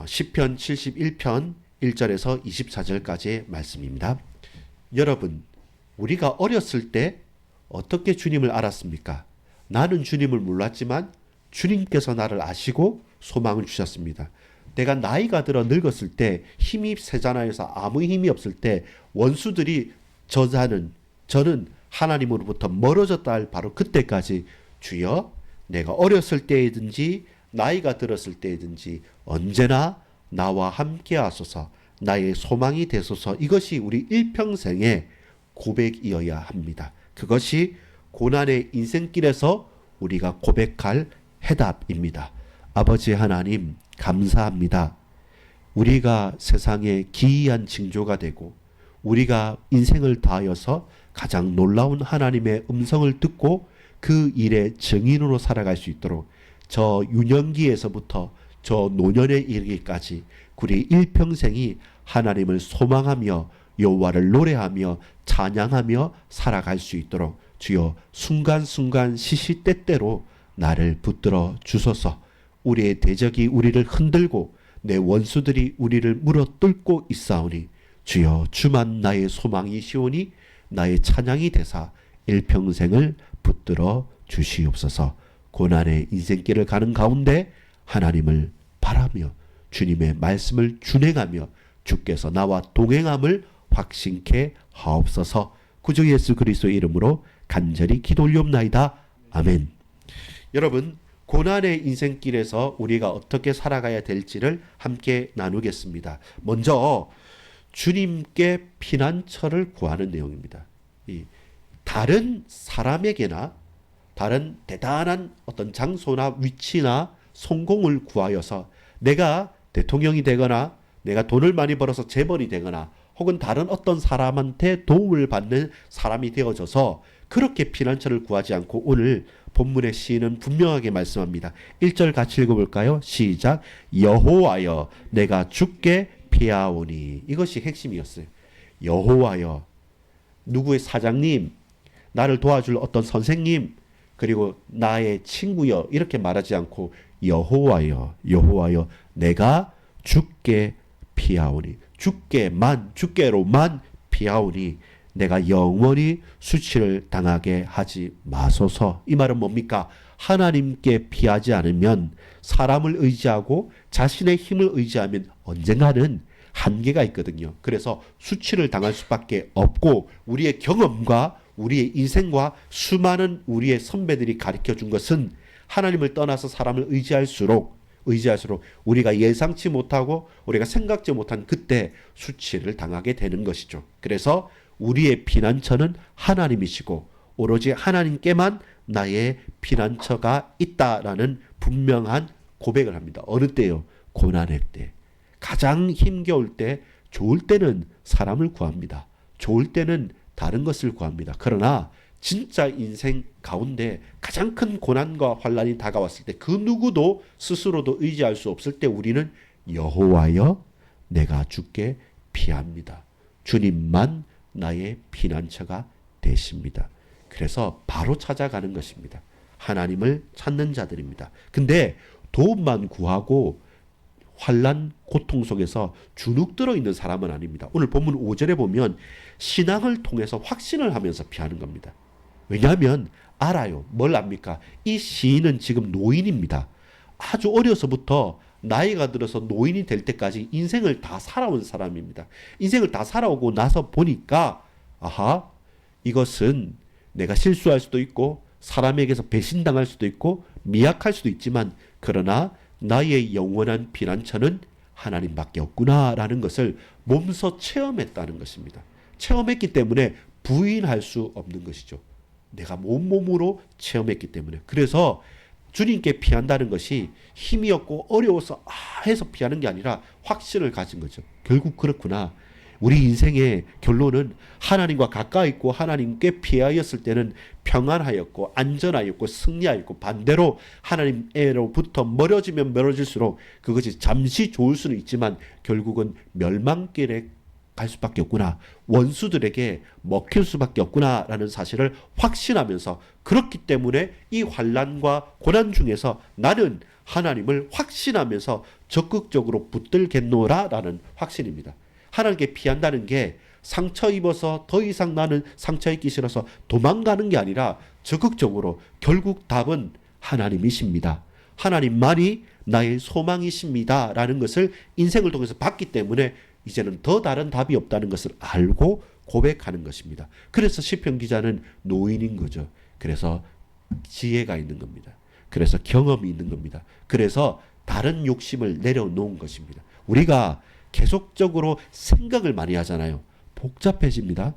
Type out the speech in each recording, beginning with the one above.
시편 71편 1절에서 24절까지의 말씀입니다. 여러분, 우리가 어렸을 때 어떻게 주님을 알았습니까? 나는 주님을 몰랐지만 주님께서 나를 아시고 소망을 주셨습니다. 내가 나이가 들어 늙었을 때 힘이 세잖아요. 해서 아무 힘이 없을 때 원수들이 저는 하나님으로부터 멀어졌다 할 바로 그때까지 주여 내가 어렸을 때이든지 나이가 들었을 때이든지 언제나 나와 함께 하소서 나의 소망이 되소서. 이것이 우리 일평생의 고백이어야 합니다. 그것이 고난의 인생길에서 우리가 고백할 해답입니다. 아버지 하나님 감사합니다. 우리가 세상에 기이한 징조가 되고 우리가 인생을 다하여서 가장 놀라운 하나님의 음성을 듣고 그 일의 증인으로 살아갈 수 있도록 저 유년기에서부터 저 노년에 이르기까지 우리 일평생이 하나님을 소망하며 여호와를 노래하며 찬양하며 살아갈 수 있도록 주여 순간순간 시시때때로 나를 붙들어 주소서. 우리의 대적이 우리를 흔들고 내 원수들이 우리를 물어뜯고 있사오니 주여 주만 나의 소망이시오니 나의 찬양이 되사 일평생을 붙들어 주시옵소서. 고난의 인생길을 가는 가운데 하나님을 바라며 주님의 말씀을 준행하며 주께서 나와 동행함을 확신케 하옵소서. 구주 예수 그리스도의 이름으로 간절히 기도 올리옵나이다. 아멘. 여러분, 고난의 인생길에서 우리가 어떻게 살아가야 될지를 함께 나누겠습니다. 먼저 주님께 피난처를 구하는 내용입니다. 다른 사람에게나 다른 대단한 어떤 장소나 위치나 성공을 구하여서 내가 대통령이 되거나 내가 돈을 많이 벌어서 재벌이 되거나 혹은 다른 어떤 사람한테 도움을 받는 사람이 되어져서 그렇게 피난처를 구하지 않고 오늘 본문의 시인은 분명하게 말씀합니다. 1절 같이 읽어볼까요? 시작. 여호와여 내가 주께 피하오니. 이것이 핵심이었어요. 여호와여, 누구의 사장님, 나를 도와줄 어떤 선생님, 그리고 나의 친구여, 이렇게 말하지 않고 여호와여, 여호와여 내가 주께 피하오니. 주께로만 피하오니 내가 영원히 수치를 당하게 하지 마소서. 이 말은 뭡니까? 하나님께 피하지 않으면, 사람을 의지하고 자신의 힘을 의지하면 언젠가는 한계가 있거든요. 그래서 수치를 당할 수밖에 없고, 우리의 경험과 우리의 인생과 수많은 우리의 선배들이 가르쳐 준 것은 하나님을 떠나서 사람을 의지할수록 우리가 예상치 못하고 우리가 생각지 못한 그때 수치를 당하게 되는 것이죠. 그래서 우리의 피난처는 하나님이시고 오로지 하나님께만 나의 피난처가 있다라는 분명한 고백을 합니다. 어느 때요? 고난의 때. 가장 힘겨울 때, 좋을 때는 사람을 구합니다. 좋을 때는 다른 것을 구합니다. 그러나 진짜 인생 가운데 가장 큰 고난과 환난이 다가왔을 때 그 누구도 스스로도 의지할 수 없을 때 우리는 여호와여 내가 주께 피합니다. 주님만 나의 피난처가 되십니다. 그래서 바로 찾아가는 것입니다. 하나님을 찾는 자들입니다. 근데 도움만 구하고 환난 고통 속에서 주눅들어 있는 사람은 아닙니다. 오늘 본문 5절에 보면 신앙을 통해서 확신을 하면서 피하는 겁니다. 왜냐하면 알아요. 뭘 압니까? 이 시인은 지금 노인입니다. 아주 어려서부터 나이가 들어서 노인이 될 때까지 인생을 다 살아온 사람입니다. 인생을 다 살아오고 나서 보니까 아하, 이것은 내가 실수할 수도 있고 사람에게서 배신당할 수도 있고 미약할 수도 있지만 그러나 나의 영원한 피난처는 하나님밖에 없구나라는 것을 몸소 체험했다는 것입니다. 체험했기 때문에 부인할 수 없는 것이죠. 내가 몸으로 체험했기 때문에. 그래서 주님께 피한다는 것이 힘이 없고 어려워서 해서 피하는 게 아니라 확신을 가진 거죠. 결국 그렇구나. 우리 인생의 결론은 하나님과 가까이 있고 하나님께 피하였을 때는 평안하였고 안전하였고 승리하였고, 반대로 하나님으로부터 멀어지면 멀어질수록 그것이 잠시 좋을 수는 있지만 결국은 멸망길에 갈 수밖에 없구나. 원수들에게 먹힐 수밖에 없구나라는 사실을 확신하면서 그렇기 때문에 이 환난과 고난 중에서 나는 하나님을 확신하면서 적극적으로 붙들겠노라라는 확신입니다. 하나님께 피한다는 게 상처 입어서 더 이상 나는 상처 입기 싫어서 도망가는 게 아니라 적극적으로 결국 답은 하나님이십니다. 하나님만이 나의 소망이십니다. 라는 것을 인생을 통해서 봤기 때문에 이제는 더 다른 답이 없다는 것을 알고 고백하는 것입니다. 그래서 시편 기자는 노인인 거죠. 그래서 지혜가 있는 겁니다. 그래서 경험이 있는 겁니다. 그래서 다른 욕심을 내려놓은 것입니다. 우리가 계속적으로 생각을 많이 하잖아요. 복잡해집니다.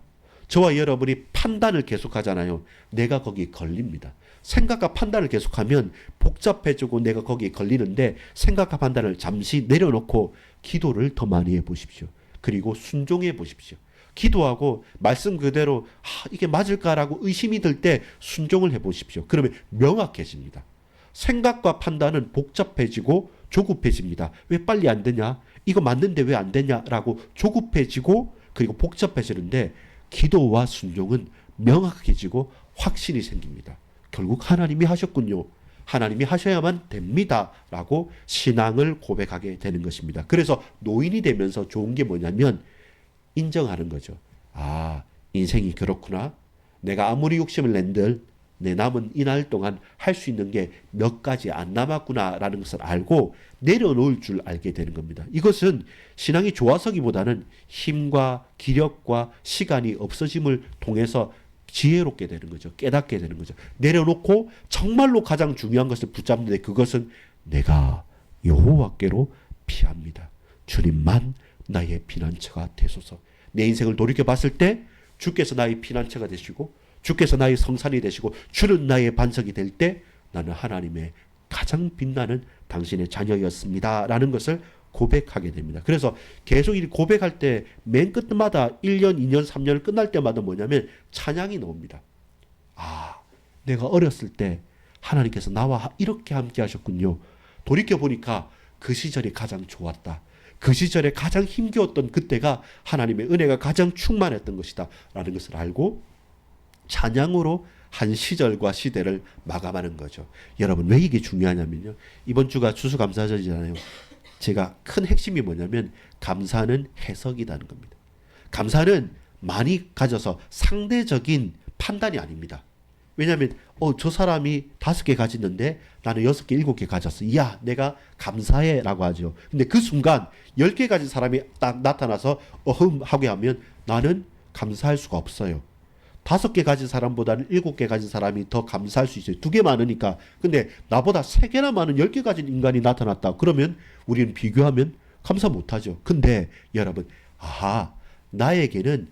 저와 여러분이 판단을 계속하잖아요. 내가 거기에 걸립니다. 생각과 판단을 계속하면 복잡해지고 내가 거기에 걸리는데 생각과 판단을 잠시 내려놓고 기도를 더 많이 해보십시오. 그리고 순종해 보십시오. 기도하고 말씀 그대로 이게 맞을까라고 의심이 들 때 순종을 해보십시오. 그러면 명확해집니다. 생각과 판단은 복잡해지고 조급해집니다. 왜 빨리 안 되냐? 이거 맞는데 왜 안 되냐라고 조급해지고 그리고 복잡해지는데 기도와 순종은 명확해지고 확신이 생깁니다. 결국 하나님이 하셨군요. 하나님이 하셔야만 됩니다. 라고 신앙을 고백하게 되는 것입니다. 그래서 노인이 되면서 좋은 게 뭐냐면 인정하는 거죠. 아, 인생이 그렇구나. 내가 아무리 욕심을 낸들 내 남은 이날 동안 할 수 있는 게 몇 가지 안 남았구나라는 것을 알고 내려놓을 줄 알게 되는 겁니다. 이것은 신앙이 좋아서기보다는 힘과 기력과 시간이 없어짐을 통해서 지혜롭게 되는 거죠. 깨닫게 되는 거죠. 내려놓고 정말로 가장 중요한 것을 붙잡는데 그것은 내가 여호와께로 피합니다. 주님만 나의 피난처가 되소서. 내 인생을 돌이켜봤을 때 주께서 나의 피난처가 되시고 주께서 나의 성산이 되시고 주는 나의 반석이 될 때 나는 하나님의 가장 빛나는 당신의 자녀였습니다. 라는 것을 고백하게 됩니다. 그래서 계속 이 고백할 때 맨 끝마다 1년, 2년, 3년을 끝날 때마다 뭐냐면 찬양이 나옵니다. 아, 내가 어렸을 때 하나님께서 나와 이렇게 함께 하셨군요. 돌이켜보니까 그 시절이 가장 좋았다. 그 시절에 가장 힘겨웠던 그때가 하나님의 은혜가 가장 충만했던 것이다. 라는 것을 알고 찬양으로 한 시절과 시대를 마감하는 거죠. 여러분 왜 이게 중요하냐면요. 이번 주가 추수감사절이잖아요. 제가 큰 핵심이 뭐냐면 감사는 해석이라는 겁니다. 감사는 많이 가져서 상대적인 판단이 아닙니다. 왜냐하면 저 사람이 5개 가졌는데 나는 6개, 7개 가졌어. 이야 내가 감사해 라고 하죠. 근데 그 순간 10개 가진 사람이 딱 나타나서 어흠 하게 하면 나는 감사할 수가 없어요. 5개 가진 사람보다는 7개 가진 사람이 더 감사할 수 있어요. 2개 많으니까. 근데 나보다 3개나 많은 10개 가진 인간이 나타났다. 그러면 우리는 비교하면 감사 못하죠. 근데 여러분, 아하, 나에게는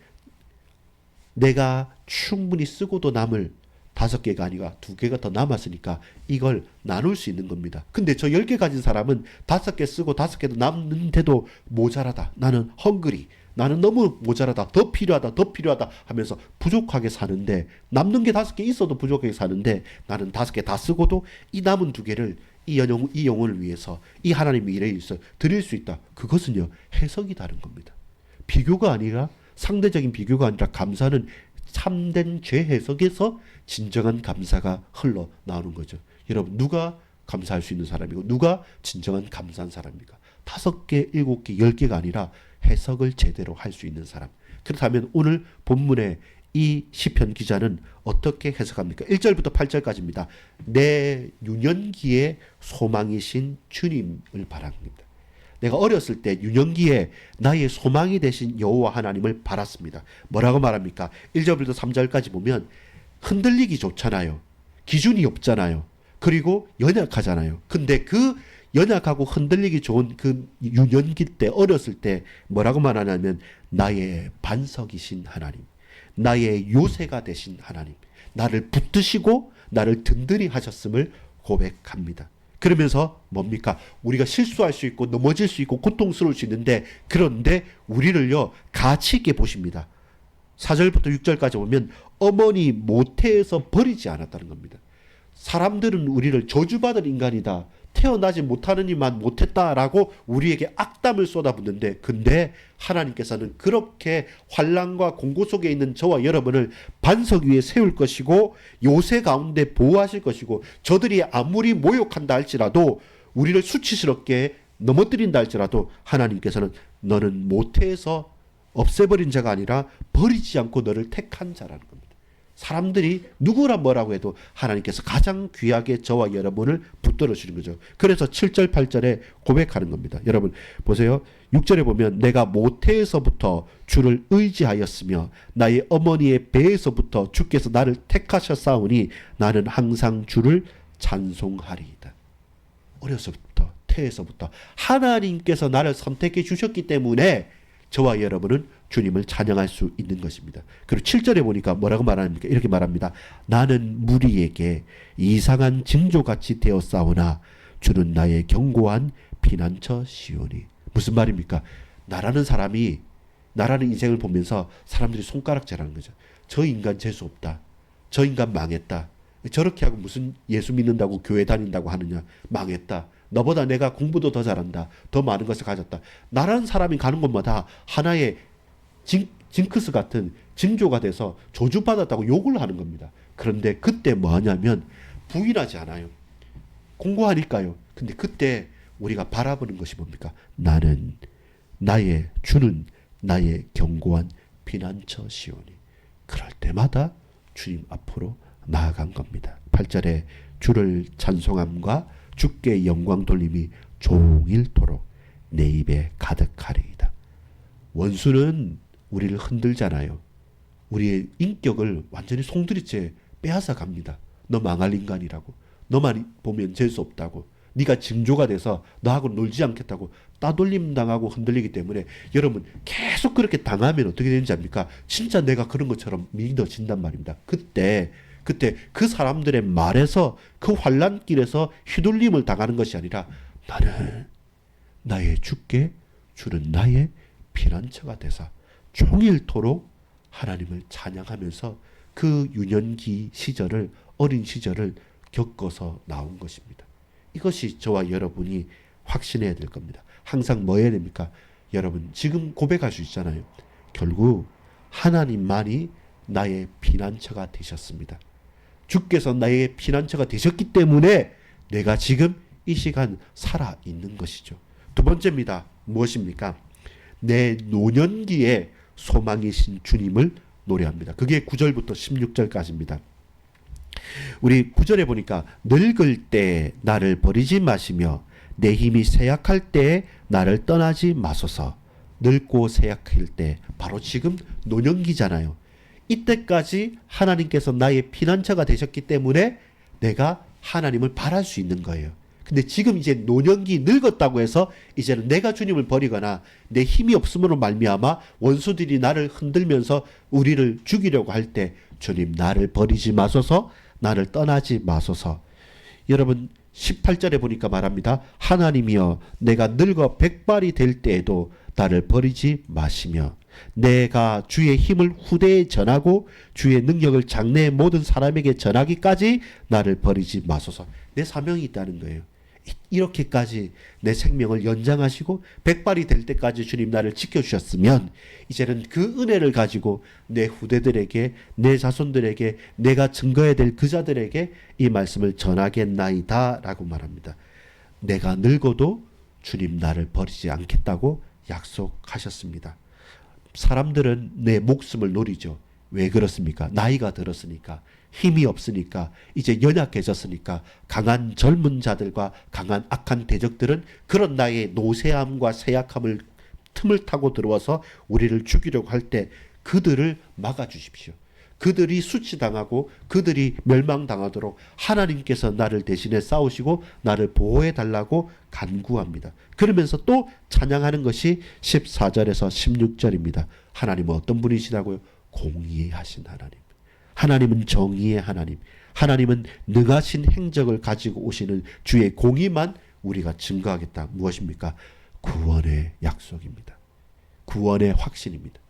내가 충분히 쓰고도 남을 5개가 아니라 2개가 더 남았으니까 이걸 나눌 수 있는 겁니다. 근데 저 10개 가진 사람은 5개 쓰고 5개도 남는데도 모자라다. 나는 헝그리. 나는 너무 모자라다. 더 필요하다 하면서 부족하게 사는데 남는 게 5개 있어도 부족하게 사는데 나는 5개 다 쓰고도 이 남은 2개를 이 영혼을 위해서 이 하나님의 일에 위해서 드릴 수 있다. 그것은요. 해석이 다른 겁니다. 비교가 아니라 상대적인 비교가 아니라 감사는 참된 재해석에서 진정한 감사가 흘러나오는 거죠. 여러분 누가 감사할 수 있는 사람이고 누가 진정한 감사한 사람입니까? 5개, 7개, 10개가 아니라 해석을 제대로 할 수 있는 사람. 그렇다면 오늘 본문의 이 시편 기자는 어떻게 해석합니까? 1절부터 8절까지입니다. 내 유년기의 소망이신 주님을 바랍니다. 내가 어렸을 때 유년기에 나의 소망이 되신 여호와 하나님을 바랐습니다. 뭐라고 말합니까? 1절부터 3절까지 보면 흔들리기 좋잖아요. 기준이 없잖아요. 그리고 연약하잖아요. 근데 그 연약하고 흔들리기 좋은 그 유년기 때 어렸을 때 뭐라고 말하냐면 나의 반석이신 하나님, 나의 요새가 되신 하나님, 나를 붙드시고 나를 든든히 하셨음을 고백합니다. 그러면서 뭡니까? 우리가 실수할 수 있고 넘어질 수 있고 고통스러울 수 있는데 그런데 우리를요 가치 있게 보십니다. 4절부터 6절까지 보면 어머니 모태에서 버리지 않았다는 겁니다. 사람들은 우리를 저주받을 인간이다, 태어나지 못하느니만 못했다라고 우리에게 악담을 쏟아붓는데, 근데 하나님께서는 그렇게 환난과 공고 속에 있는 저와 여러분을 반석 위에 세울 것이고 요새 가운데 보호하실 것이고, 저들이 아무리 모욕한다 할지라도, 우리를 수치스럽게 넘어뜨린다 할지라도 하나님께서는 너는 모태에서 없애버린 자가 아니라 버리지 않고 너를 택한 자라는 겁니다. 사람들이 누구라 뭐라고 해도 하나님께서 가장 귀하게 저와 여러분을 붙들어 주는 거죠. 그래서 7절 8절에 고백하는 겁니다. 여러분 보세요. 6절에 보면 내가 모태에서부터 주를 의지하였으며 나의 어머니의 배에서부터 주께서 나를 택하셨사오니 나는 항상 주를 찬송하리이다. 어려서부터, 태에서부터 하나님께서 나를 선택해 주셨기 때문에 저와 여러분은 주님을 찬양할 수 있는 것입니다. 그리고 7절에 보니까 뭐라고 말합니까? 이렇게 말합니다. 나는 무리에게 이상한 징조같이 되었사오나 주는 나의 견고한 피난처 시오니. 무슨 말입니까? 나라는 사람이, 나라는 인생을 보면서 사람들이 손가락질하는 거죠. 저 인간 재수 없다. 저 인간 망했다. 저렇게 하고 무슨 예수 믿는다고 교회 다닌다고 하느냐. 망했다. 너보다 내가 공부도 더 잘한다. 더 많은 것을 가졌다. 나라는 사람이 가는 곳마다 하나의 징크스 같은 징조가 돼서 저주받았다고 욕을 하는 겁니다. 그런데 그때 뭐 하냐면 부인하지 않아요. 공고하니까요. 근데 그때 우리가 바라보는 것이 뭡니까? 나는 나의 주는 나의 견고한 피난처 시오니. 그럴 때마다 주님 앞으로 나아간 겁니다. 8절에 주를 찬송함과 주께 영광 돌림이 종일토록 내 입에 가득하리이다. 원수는 우리를 흔들잖아요. 우리의 인격을 완전히 송두리째 빼앗아 갑니다. 너 망할 인간이라고. 너만 보면 재수 없다고. 네가 징조가 돼서 너하고 놀지 않겠다고 따돌림 당하고 흔들리기 때문에 여러분 계속 그렇게 당하면 어떻게 되는지 압니까? 진짜 내가 그런 것처럼 믿어진단 말입니다. 그때 그 사람들의 말에서 그 환난길에서 휘둘림을 당하는 것이 아니라 나는 나의 주께 주는 나의 피난처가 되사 종일토록 하나님을 찬양하면서 그 유년기 시절을, 어린 시절을 겪어서 나온 것입니다. 이것이 저와 여러분이 확신해야 될 겁니다. 항상 뭐 해야 됩니까? 여러분 지금 고백할 수 있잖아요. 결국 하나님만이 나의 피난처가 되셨습니다. 주께서 나의 피난처가 되셨기 때문에 내가 지금 이 시간 살아있는 것이죠. 두 번째입니다. 무엇입니까? 내 노년기에 소망이신 주님을 노래합니다. 그게 9절부터 16절까지입니다. 우리 9절에 보니까 늙을 때 나를 버리지 마시며 내 힘이 쇠약할 때 나를 떠나지 마소서. 늙고 쇠약할 때 바로 지금 노년기잖아요. 이때까지 하나님께서 나의 피난처가 되셨기 때문에 내가 하나님을 바랄 수 있는 거예요. 근데 지금 이제 노년기 늙었다고 해서 이제는 내가 주님을 버리거나 내 힘이 없음으로 말미암아 원수들이 나를 흔들면서 우리를 죽이려고 할 때 주님 나를 버리지 마소서, 나를 떠나지 마소서. 여러분 18절에 보니까 말합니다. 하나님이여 내가 늙어 백발이 될 때에도 나를 버리지 마시며 내가 주의 힘을 후대에 전하고 주의 능력을 장래의 모든 사람에게 전하기까지 나를 버리지 마소서. 내 사명이 있다는 거예요. 이렇게까지 내 생명을 연장하시고 백발이 될 때까지 주님 나를 지켜주셨으면 이제는 그 은혜를 가지고 내 후대들에게, 내 자손들에게, 내가 증거해야 될 그 자들에게 이 말씀을 전하겠나이다 라고 말합니다. 내가 늙어도 주님 나를 버리지 않겠다고 약속하셨습니다. 사람들은 내 목숨을 노리죠. 왜 그렇습니까? 나이가 들었으니까, 힘이 없으니까, 이제 연약해졌으니까. 강한 젊은 자들과 강한 악한 대적들은 그런 나의 노쇠함과 쇠약함을 틈을 타고 들어와서 우리를 죽이려고 할 때 그들을 막아주십시오. 그들이 수치당하고 그들이 멸망당하도록 하나님께서 나를 대신해 싸우시고 나를 보호해달라고 간구합니다. 그러면서 또 찬양하는 것이 14절에서 16절입니다. 하나님은 어떤 분이시라고요? 공의하신 하나님. 하나님은 정의의 하나님. 하나님은 능하신 행적을 가지고 오시는 주의 공의만 우리가 증거하겠다. 무엇입니까? 구원의 약속입니다. 구원의 확신입니다.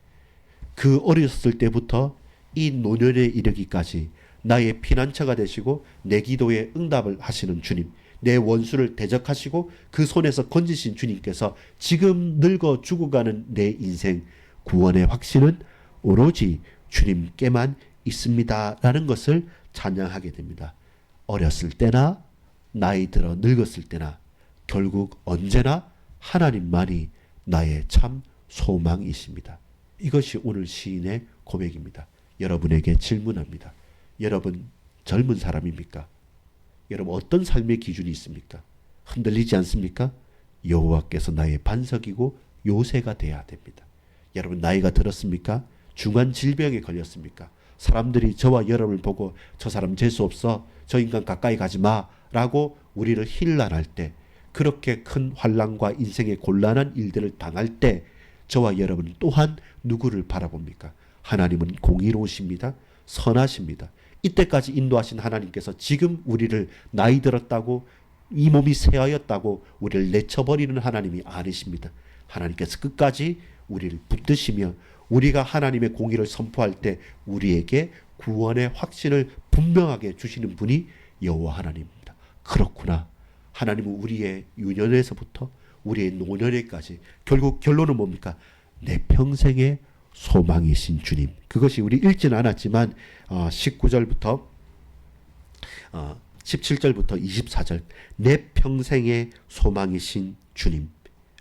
그 어렸을 때부터 이 노년에 이르기까지 나의 피난처가 되시고 내 기도에 응답을 하시는 주님, 내 원수를 대적하시고 그 손에서 건지신 주님께서 지금 늙어 죽어가는 내 인생 구원의 확신은 오로지 주님께만 있습니다라는 것을 찬양하게 됩니다. 어렸을 때나 나이 들어 늙었을 때나 결국 언제나 하나님만이 나의 참 소망이십니다. 이것이 오늘 시인의 고백입니다. 여러분에게 질문합니다. 여러분 젊은 사람입니까? 여러분 어떤 삶의 기준이 있습니까? 흔들리지 않습니까? 여호와께서 나의 반석이고 요새가 돼야 됩니다. 여러분 나이가 들었습니까? 중한 질병에 걸렸습니까? 사람들이 저와 여러분을 보고 저 사람 재수없어, 저 인간 가까이 가지 마 라고 우리를 힐난할 때, 그렇게 큰 환난과 인생의 곤란한 일들을 당할 때 저와 여러분 또한 누구를 바라봅니까? 하나님은 공의로우십니다. 선하십니다. 이때까지 인도하신 하나님께서 지금 우리를 나이 들었다고 이 몸이 쇠하였다고 우리를 내쳐버리는 하나님이 아니십니다. 하나님께서 끝까지 우리를 붙드시며 우리가 하나님의 공의를 선포할 때 우리에게 구원의 확신을 분명하게 주시는 분이 여호와 하나님입니다. 그렇구나. 하나님은 우리의 유년에서부터 우리의 노년에까지 결국 결론은 뭡니까? 내 평생의 소망이신 주님. 그것이 우리 읽지는 않았지만 19절부터 17절부터 24절 내 평생의 소망이신 주님.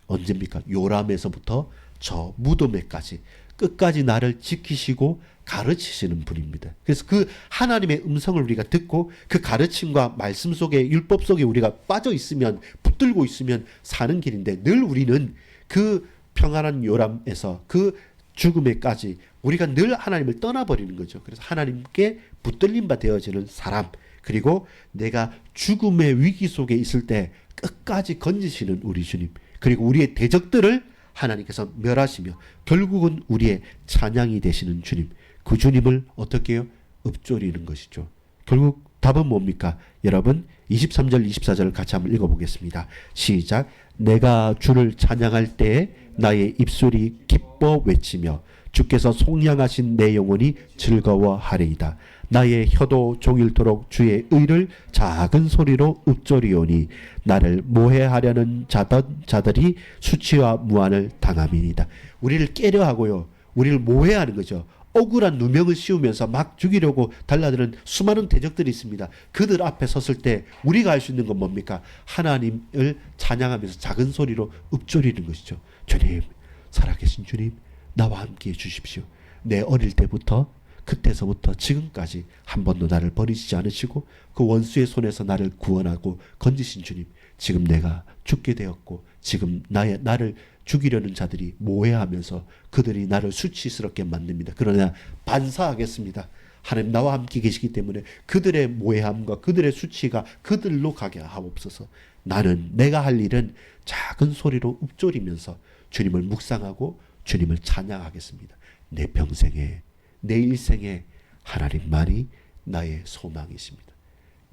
언제입니까? 요람에서부터 저 무덤에까지 끝까지 나를 지키시고 가르치시는 분입니다. 그래서 그 하나님의 음성을 우리가 듣고 그 가르침과 말씀 속에 율법 속에 우리가 빠져 있으면 붙들고 있으면 사는 길인데 늘 우리는 그 평안한 요람에서 그 죽음에까지 우리가 늘 하나님을 떠나버리는 거죠. 그래서 하나님께 붙들림 바 되어지는 사람, 그리고 내가 죽음의 위기 속에 있을 때 끝까지 건지시는 우리 주님, 그리고 우리의 대적들을 하나님께서 멸하시며 결국은 우리의 찬양이 되시는 주님, 그 주님을 어떻게 해요? 읊조리는 것이죠. 결국 답은 뭡니까? 여러분 23절 24절을 같이 한번 읽어보겠습니다. 시작. 내가 주를 찬양할 때에 나의 입술이 기뻐 외치며 주께서 속량하신 내 영혼이 즐거워하리이다. 나의 혀도 종일토록 주의 의를 작은 소리로 읊조리오니 나를 모해하려는 자들이 수치와 무한을 당함이니이다. 우리를 깨려하고요, 우리를 모해하는 거죠. 억울한 누명을 씌우면서 막 죽이려고 달라드는 수많은 대적들이 있습니다. 그들 앞에 섰을 때 우리가 할 수 있는 건 뭡니까? 하나님을 찬양하면서 작은 소리로 읊조리는 것이죠. 주님, 살아계신 주님, 나와 함께 해주십시오. 내 어릴 때부터 그때서부터 지금까지 한 번도 나를 버리시지 않으시고 그 원수의 손에서 나를 구원하고 건지신 주님, 지금 내가 죽게 되었고 지금 나를 죽이려는 자들이 모해하면서 그들이 나를 수치스럽게 만듭니다. 그러나 반사하겠습니다. 하나님 나와 함께 계시기 때문에 그들의 모해함과 그들의 수치가 그들로 가게 하옵소서. 나는 내가 할 일은 작은 소리로 읊조리면서 주님을 묵상하고 주님을 찬양하겠습니다. 내 평생에, 내 일생에 하나님만이 나의 소망이십니다.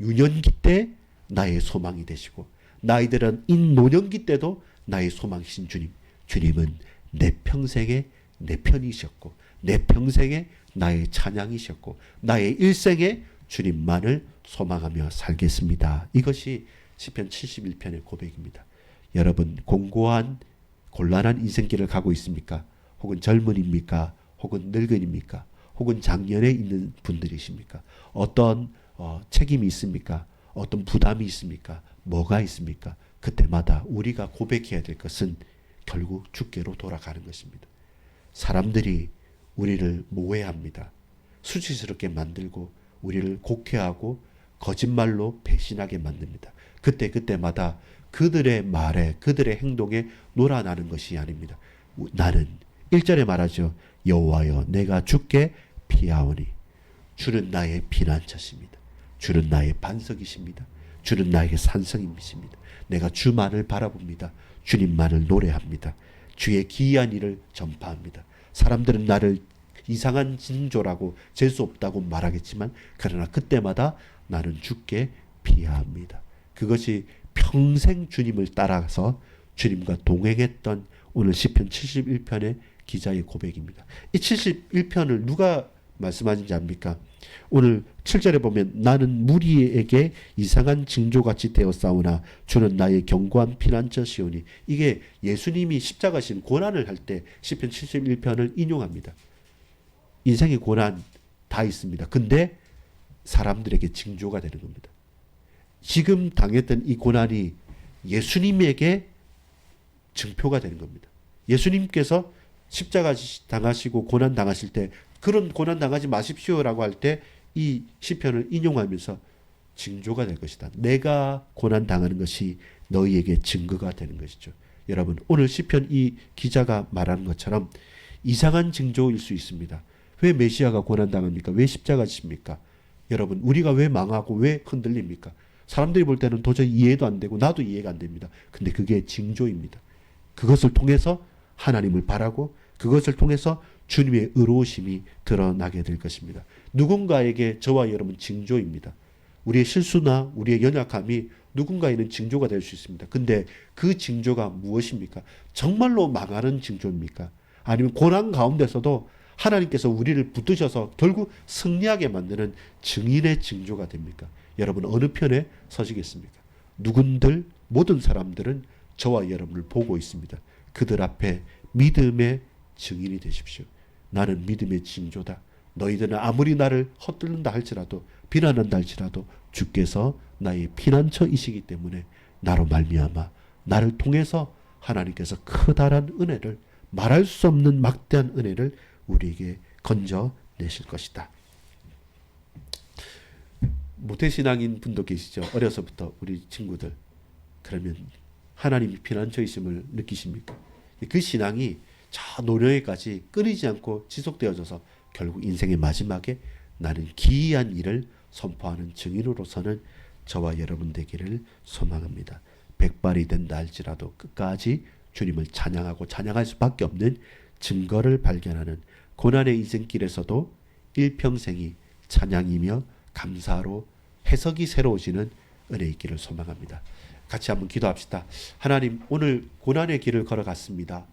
유년기 때 나의 소망이 되시고 나이 들은 인노년기 때도 나의 소망이신 주님. 주님은 내 평생에 내 편이셨고 내 평생에 나의 찬양이셨고 나의 일생에 주님만을 소망하며 살겠습니다. 이것이 시편 71편의 고백입니다. 여러분 공고한 곤란한 인생길을 가고 있습니까? 혹은 젊은입니까? 혹은 늙은입니까? 혹은 장년에 있는 분들이십니까? 어떤 책임이 있습니까? 어떤 부담이 있습니까? 뭐가 있습니까? 그때마다 우리가 고백해야 될 것은 결국 주께로 돌아가는 것입니다. 사람들이 우리를 모해합니다. 수치스럽게 만들고 우리를 곡해하고 거짓말로 배신하게 만듭니다. 그때마다 그들의 말에 그들의 행동에 놀아나는 것이 아닙니다. 나는 1절에 말하죠. 여호와여 내가 주께 피하오니 주는 나의 피난처십니다. 주는 나의 반석이십니다. 주는 나에게 산성이십니다. 내가 주만을 바라봅니다. 주님만을 노래합니다. 주의 기이한 일을 전파합니다. 사람들은 나를 이상한 징조라고 재수 없다고 말하겠지만 그러나 그때마다 나는 주께 피합니다. 그것이 평생 주님을 따라서 주님과 동행했던 오늘 시편 71편의 기자의 고백입니다. 이 71편을 누가 말씀하신지 압니까? 오늘 7절에 보면 나는 무리에게 이상한 징조같이 되었사오나 주는 나의 견고한 피난처시오니, 이게 예수님이 십자가신 고난을 할 때 시편 71편을 인용합니다. 인생의 고난 다 있습니다. 근데 사람들에게 징조가 되는 겁니다. 지금 당했던 이 고난이 예수님에게 증표가 되는 겁니다. 예수님께서 십자가 당하시고 고난 당하실 때 그런 고난 당하지 마십시오라고 할 때 이 시편을 인용하면서 징조가 될 것이다. 내가 고난 당하는 것이 너희에게 증거가 되는 것이죠. 여러분, 오늘 시편 이 기자가 말하는 것처럼 이상한 징조일 수 있습니다. 왜 메시아가 고난 당합니까? 왜 십자가 지십니까? 여러분, 우리가 왜 망하고 왜 흔들립니까? 사람들이 볼 때는 도저히 이해도 안 되고 나도 이해가 안 됩니다. 근데 그게 징조입니다. 그것을 통해서 하나님을 바라고 그것을 통해서 주님의 의로우심이 드러나게 될 것입니다. 누군가에게 저와 여러분 징조입니다. 우리의 실수나 우리의 연약함이 누군가에는 징조가 될 수 있습니다. 근데 그 징조가 무엇입니까? 정말로 망하는 징조입니까? 아니면 고난 가운데서도 하나님께서 우리를 붙드셔서 결국 승리하게 만드는 증인의 징조가 됩니까? 여러분, 어느 편에 서시겠습니까? 누군들 모든 사람들은 저와 여러분을 보고 있습니다. 그들 앞에 믿음의 증인이 되십시오. 나는 믿음의 징조다. 너희들은 아무리 나를 헛들른다 할지라도 비난한다 할지라도 주께서 나의 피난처이시기 때문에 나로 말미암아 나를 통해서 하나님께서 커다란 은혜를, 말할 수 없는 막대한 은혜를 우리에게 건져내실 것이다. 모태신앙인 분도 계시죠. 어려서부터 우리 친구들. 그러면 하나님이 피난처이심을 느끼십니까? 그 신앙이 저 노년에까지 끊이지 않고 지속되어져서 결국 인생의 마지막에 나는 기이한 일을 선포하는 증인으로서는 저와 여러분 되기를 소망합니다. 백발이 된다 할지라도 끝까지 주님을 찬양하고 찬양할 수밖에 없는 증거를 발견하는 고난의 인생길에서도 일평생이 찬양이며 감사로 해석이 새로워지는 은혜 있기를 소망합니다. 같이 한번 기도합시다. 하나님, 오늘 고난의 길을 걸어갔습니다.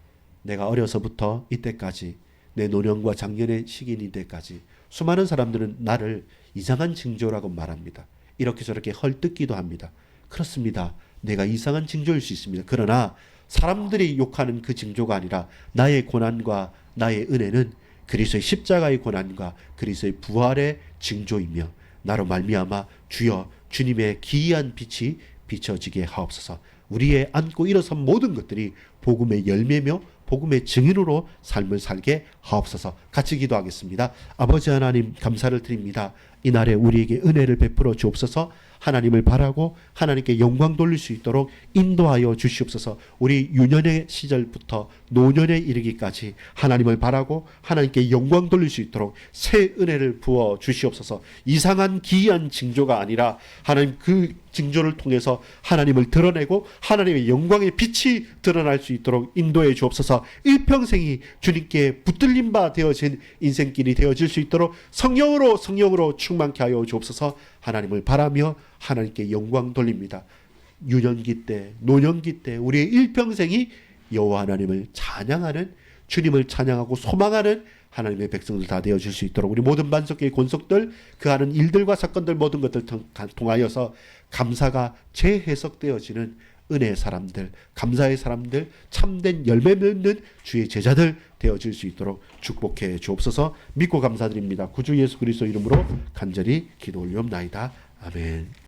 내가 어려서부터 이때까지 내 노년과 장년의 시기인 때까지 수많은 사람들은 나를 이상한 징조라고 말합니다. 이렇게 저렇게 헐뜯기도 합니다. 그렇습니다. 내가 이상한 징조일 수 있습니다. 그러나 사람들이 욕하는 그 징조가 아니라 나의 고난과 나의 은혜는 그리스도의 십자가의 고난과 그리스도의 부활의 징조이며 나로 말미암아 주여 주님의 기이한 빛이 비춰지게 하옵소서. 우리의 안고 일어선 모든 것들이 복음의 열매며 복음의 증인으로 삶을 살게 하옵소서. 같이 기도하겠습니다. 아버지 하나님, 감사를 드립니다. 이날에 우리에게 은혜를 베풀어 주옵소서. 하나님을 바라고 하나님께 영광 돌릴 수 있도록 인도하여 주시옵소서. 우리 유년의 시절부터 노년에 이르기까지 하나님을 바라고 하나님께 영광 돌릴 수 있도록 새 은혜를 부어 주시옵소서. 이상한 기이한 징조가 아니라 하나님 그 징조를 통해서 하나님을 드러내고 하나님의 영광의 빛이 드러날 수 있도록 인도해 주옵소서. 일평생이 주님께 붙들림 바 되어진 인생길이 되어질 수 있도록 성령으로 충만케 하여 주옵소서. 하나님을 바라며 하나님께 영광 돌립니다. 유년기 때, 노년기 때 우리의 일평생이 여호와 하나님을 찬양하는, 주님을 찬양하고 소망하는 하나님의 백성들 다 되어질 수 있도록 우리 모든 반석교회 권속들 그 하는 일들과 사건들 모든 것들 통하여서 감사가 재해석되어지는 은혜의 사람들, 감사의 사람들, 참된 열매 맺는 주의 제자들 되어질 수 있도록 축복해 주옵소서. 믿고 감사드립니다. 구주 예수 그리스도 이름으로 간절히 기도 올리옵나이다. 아멘.